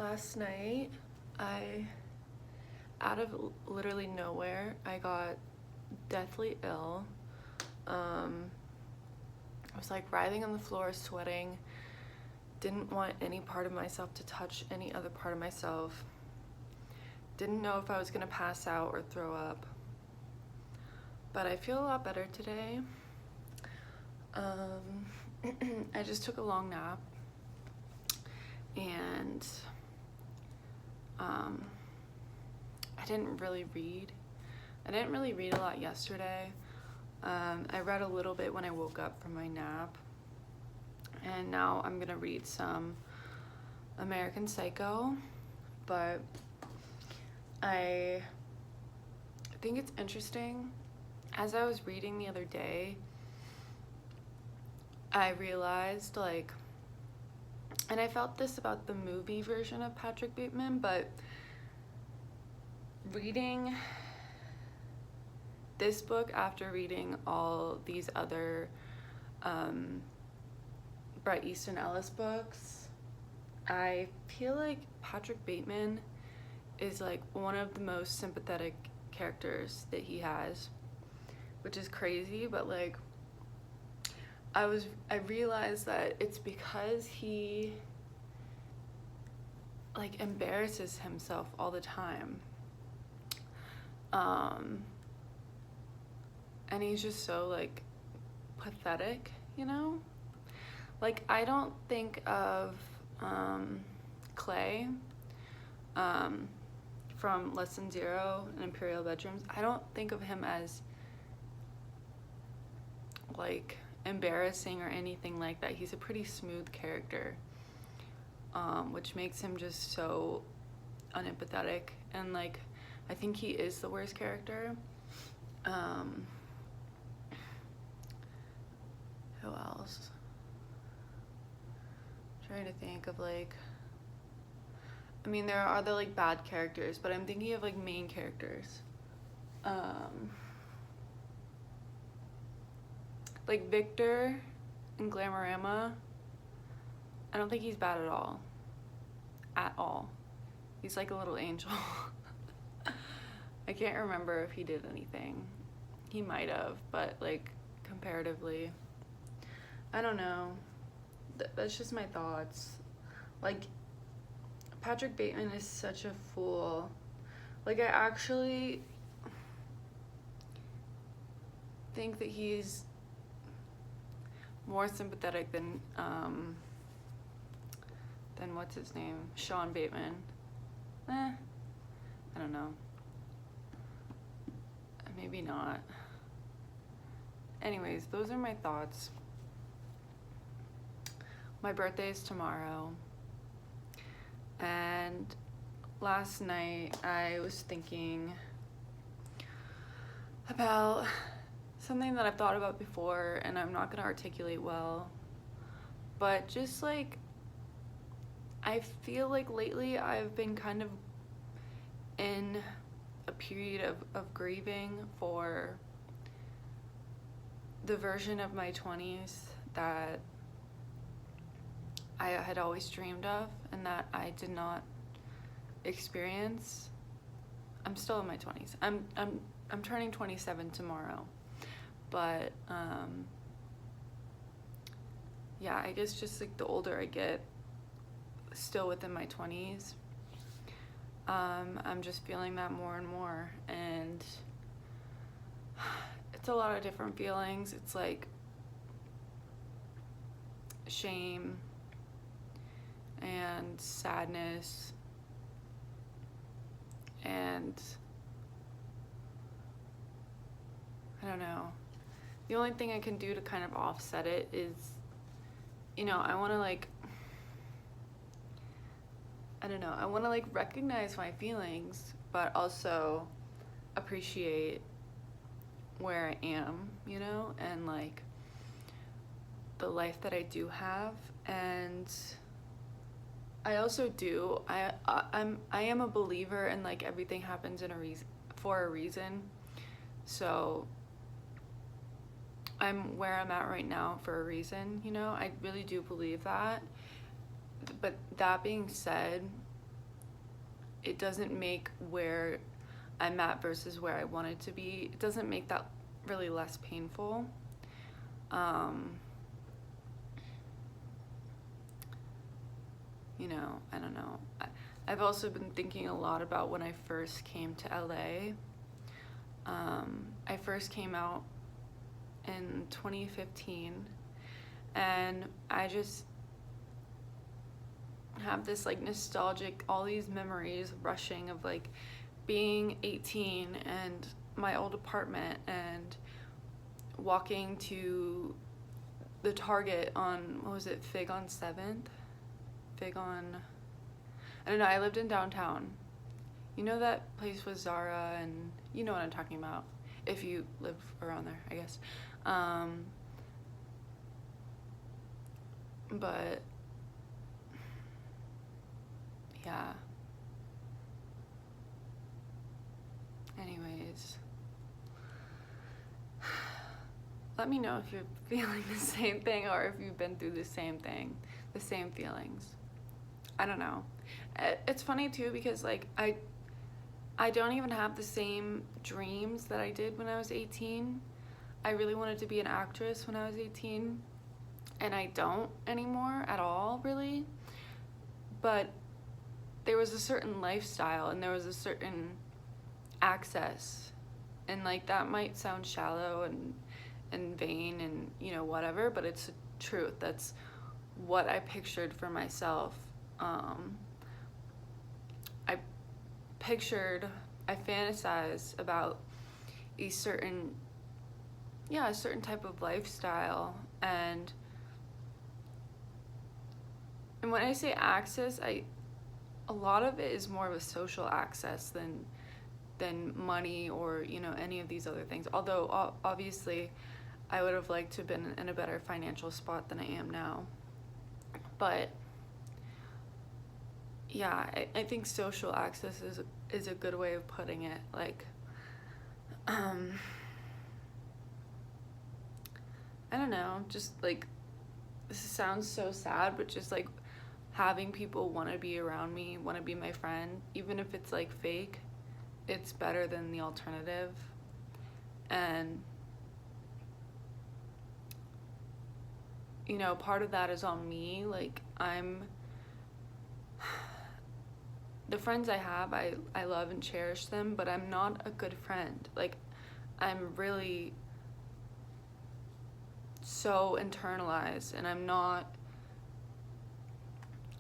Last night, I, out of literally nowhere, I got deathly ill. I was like writhing on the floor, sweating, didn't want any part of myself to touch any other part of myself. Didn't know if I was gonna pass out or throw up. But I feel a lot better today. I just took a long nap and I didn't really read. I didn't really read a lot yesterday. I read a little bit when I woke up from my nap, and now I'm gonna read some American Psycho, but I think it's interesting. As I was reading the other day, I realized, like, and I felt this about the movie version of Patrick Bateman, but reading this book after reading all these other Bret Easton Ellis books, I feel like Patrick Bateman is like one of the most sympathetic characters that he has, which is crazy, but like I realized that it's because he like embarrasses himself all the time. And he's just so like pathetic, you know? Like, I don't think of Clay from Lesson Zero and Imperial Bedrooms. I don't think of him as like embarrassing or anything like that. He's a pretty smooth character, which makes him just so unempathetic, and like I think he is the worst character. Who else? I'm trying to think of like, I mean, there are the like bad characters, but I'm thinking of like main characters. Like Victor in Glamorama, I don't think he's bad at all. At all. He's like a little angel. I can't remember if he did anything. He might have, but like comparatively, I don't know. That's just my thoughts. Like, Patrick Bateman is such a fool. Like, I actually think that he's more sympathetic than what's his name? Sean Bateman. I don't know. Maybe not. Anyways, those are my thoughts. My birthday is tomorrow, and last night I was thinking about something that I've thought about before, and I'm not gonna articulate well, but just like I feel like lately I've been kind of in a period of grieving for the version of my 20s that I had always dreamed of and that I did not experience. I'm still in my 20s. I'm turning 27 tomorrow. But yeah, I guess just like the older I get, still within my 20s, I'm just feeling that more and more, and it's a lot of different feelings. It's like shame and sadness, and I don't know. The only thing I can do to kind of offset it is, you know, I want to like, I don't know, I want to like recognize my feelings, but also appreciate where I am, you know, and like the life that I do have. And I also do, I am a believer in like everything happens in a reason, for a reason. So I'm where I'm at right now for a reason, you know? I really do believe that. But that being said, it doesn't make where I'm at versus where I wanted to be, it doesn't make that really less painful. You know, I don't know. I've also been thinking a lot about when I first came to LA. I first came out in 2015, and I just have this like nostalgic, all these memories rushing of like being 18 and my old apartment and walking to the Target on, what was it, Fig on 7th? Fig on, I don't know, I lived in downtown. You know that place with Zara, and you know what I'm talking about if you live around there, I guess. But yeah. Anyways, let me know if you're feeling the same thing or if you've been through the same thing, the same feelings. I don't know. It's funny too because like I don't even have the same dreams that I did when I was 18. I really wanted to be an actress when I was 18, and I don't anymore at all, really. But there was a certain lifestyle and there was a certain access, and like that might sound shallow and vain and, you know, whatever, but it's the truth. That's what I pictured for myself. I fantasized about a certain type of lifestyle, and when I say access, a lot of it is more of a social access than money or, you know, any of these other things. Although obviously I would have liked to have been in a better financial spot than I am now. But yeah, I think social access is a good way of putting it. Like, I don't know, just like, this sounds so sad, but just like having people want to be around me, want to be my friend, even if it's like fake, it's better than the alternative. And you know, part of that is on me. Like, the friends I have, I love and cherish them, but I'm not a good friend. Like, I'm really so internalized, and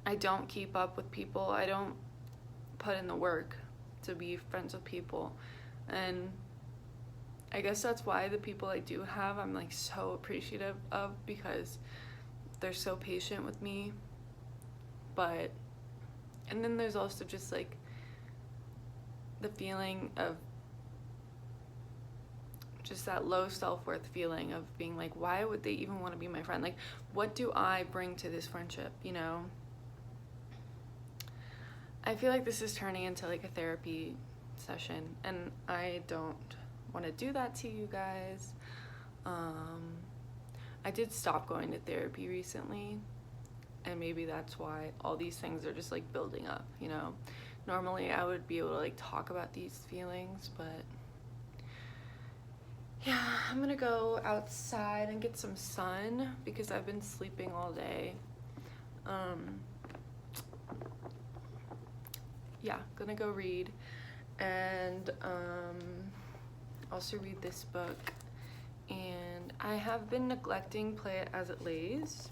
I don't keep up with people. I don't put in the work to be friends with people. And I guess that's why the people I do have, I'm like so appreciative of, because they're so patient with me. And then there's also just like the feeling of just that low self-worth feeling of being like, why would they even want to be my friend? Like, what do I bring to this friendship, you know? I feel like this is turning into like a therapy session, and I don't want to do that to you guys. I did stop going to therapy recently, and maybe that's why all these things are just like building up, you know? Normally I would be able to like talk about these feelings, but yeah, I'm gonna go outside and get some sun because I've been sleeping all day. Yeah, gonna go read, and also read this book. And I have been neglecting Play It As It Lays,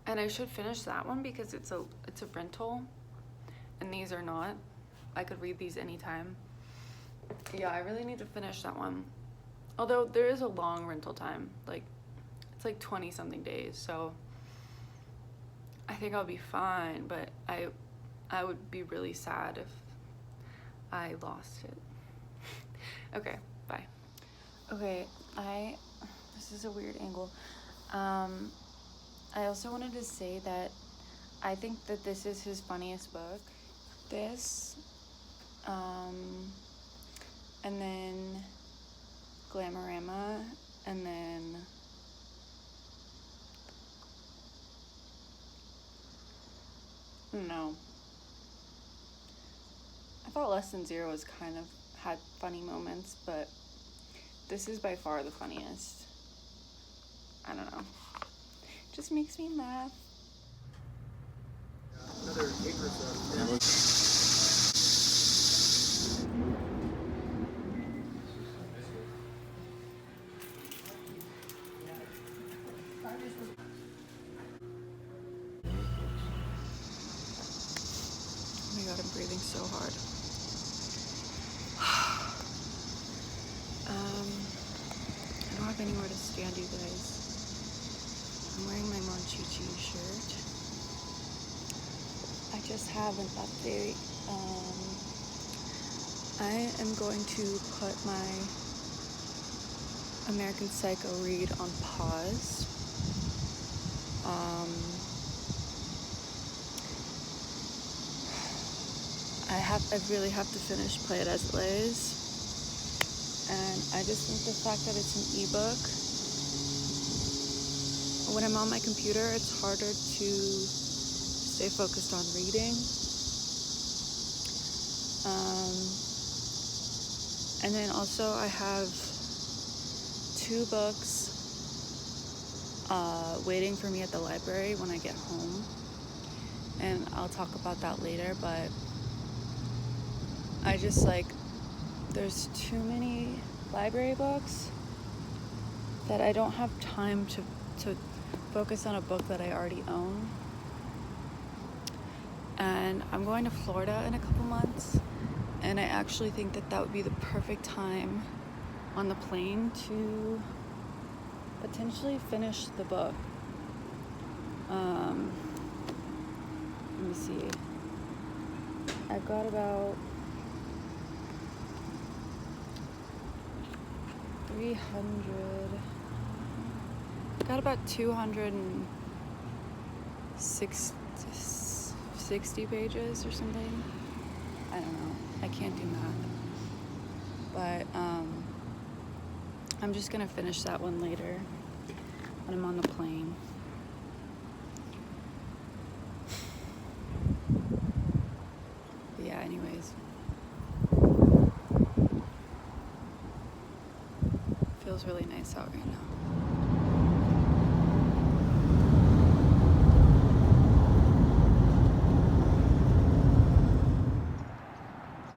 and I should finish that one because it's a rental, and these are not. I could read these anytime. Yeah, I really need to finish that one. Although there is a long rental time, like it's like 20 something days, so I think I'll be fine, but I would be really sad if I lost it. Okay, bye. Okay, this is a weird angle. I also wanted to say that I think that this is his funniest book. This, and then Glamorama, and then I don't know. I thought Less Than Zero was kind of had funny moments, but this is by far the funniest. I don't know. Just makes me laugh. Another acre or so. Oh my god, I'm breathing so hard. I don't have anywhere to stand, you guys. I'm wearing my Monchichi shirt. I just have an update. I am going to put my American Psycho read on pause. I really have to finish Play It As It Lays. And I just think the fact that it's an ebook, when I'm on my computer, it's harder to stay focused on reading. And then also I have 2 books waiting for me at the library when I get home. And I'll talk about that later, but I just there's too many library books that I don't have time to focus on a book that I already own. And I'm going to Florida in a couple months, and I actually think that would be the perfect time on the plane to potentially finish the book. Let me see. I've got about 260 pages or something. I don't know. I can't do math. But I'm just gonna finish that one later when I'm on the plane. But yeah, anyways. Feels really nice out right now.